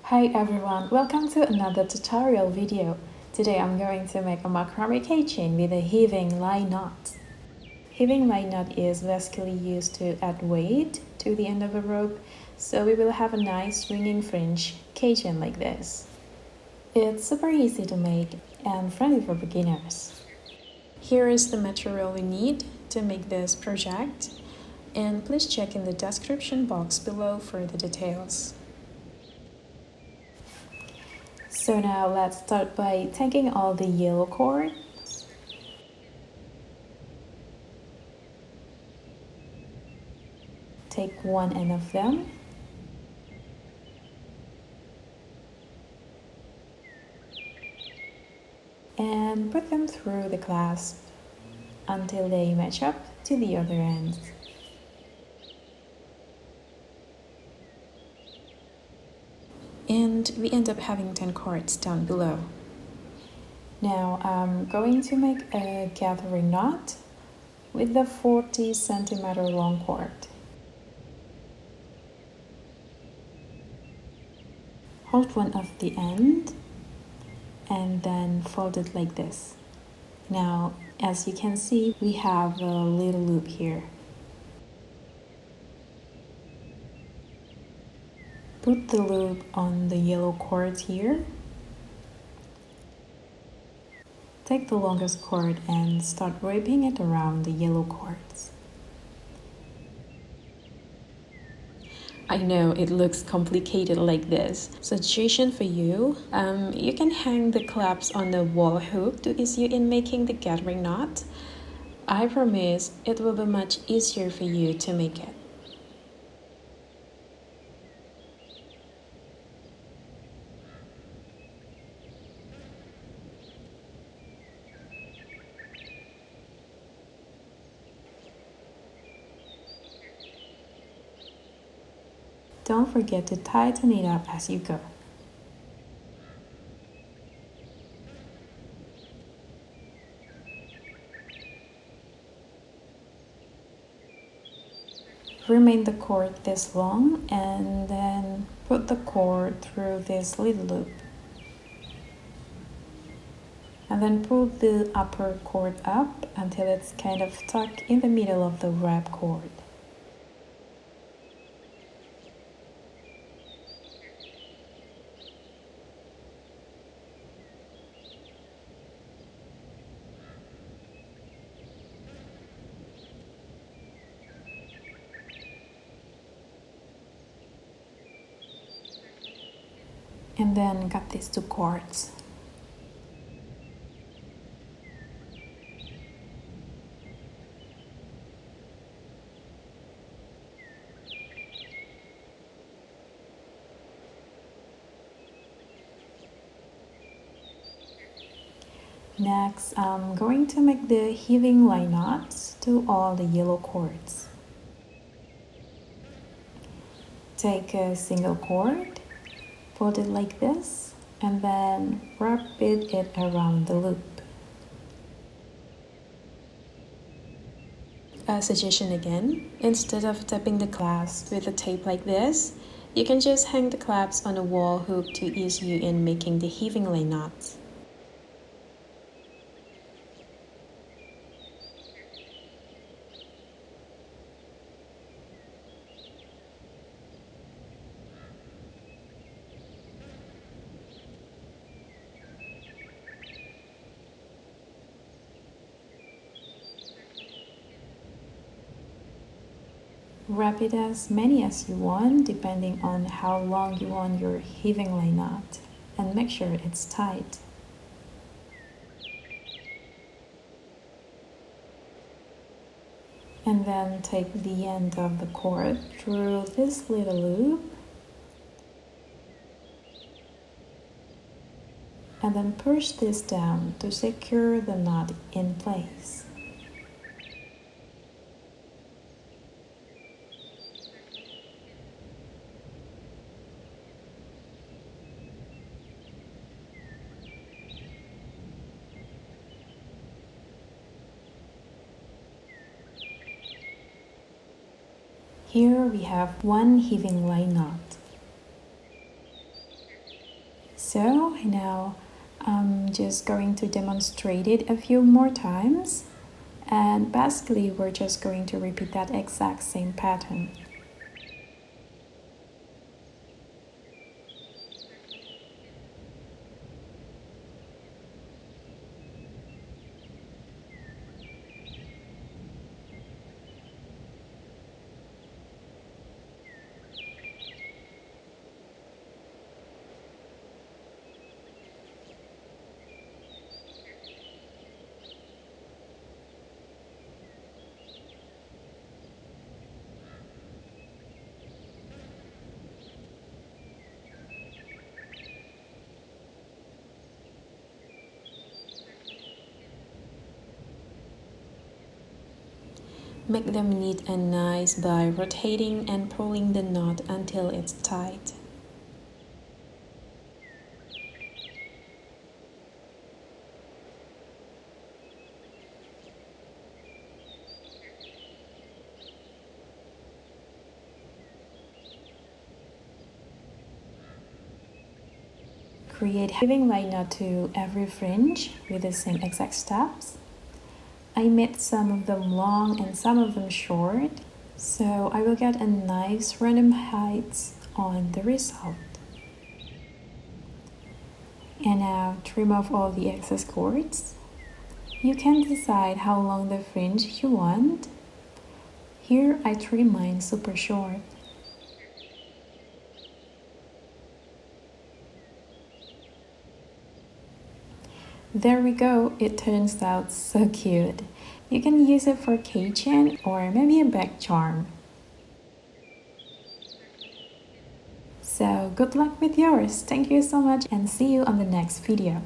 Hi everyone, welcome to another tutorial video. Today I'm going to make a macrame keychain with a heaving line knot. Heaving line knot is basically used to add weight to the end of a rope, so we will have a nice swinging fringe keychain like this. It's super easy to make and friendly for beginners. Here is the material we need to make this project, and please check in the description box below for the details. So now let's start by taking all the yellow cords. Take one end of them. And put them through the clasp until they match up to the other end. And we end up having 10 cords down below. Now I'm going to make a gathering knot with the 40 centimeter long cord. Hold one of the end and then fold it like this. Now, as you can see, we have a little loop here. Put the loop on the yellow cord here. Take the longest cord and start wrapping it around the yellow cords. I know it looks complicated like this. Suggestion for you, you can hang the clasps on the wall hook to ease you in making the gathering knot. I promise it will be much easier for you to make it. Don't forget to tighten it up as you go. Remain the cord this long and then put the cord through this little loop. And then pull the upper cord up until it's kind of stuck in the middle of the wrap cord. And then cut these two cords. Next, I'm going to make the heaving line knots to all the yellow cords. Take a single cord, fold it like this, and then wrap it around the loop. A suggestion again, instead of tapping the clasp with a tape like this, you can just hang the clasps on a wall hook to ease you in making the heaving line knots. Wrap it as many as you want, depending on how long you want your heaving line knot, and make sure it's tight. And then take the end of the cord through this little loop, and then push this down to secure the knot in place. Here we have one heaving line knot. So now I'm just going to demonstrate it a few more times, and basically we're just going to repeat that exact same pattern. Make them neat and nice by rotating and pulling the knot until it's tight. Create heaving line knot to every fringe with the same exact steps. I made some of them long and some of them short, so I will get a nice random heights on the result. And now trim off all the excess cords. You can decide how long the fringe you want. Here I trim mine super short. There we go, it turns out so cute. You can use it for keychain or maybe a bag charm. So good luck with yours. Thank you so much and see you on the next video.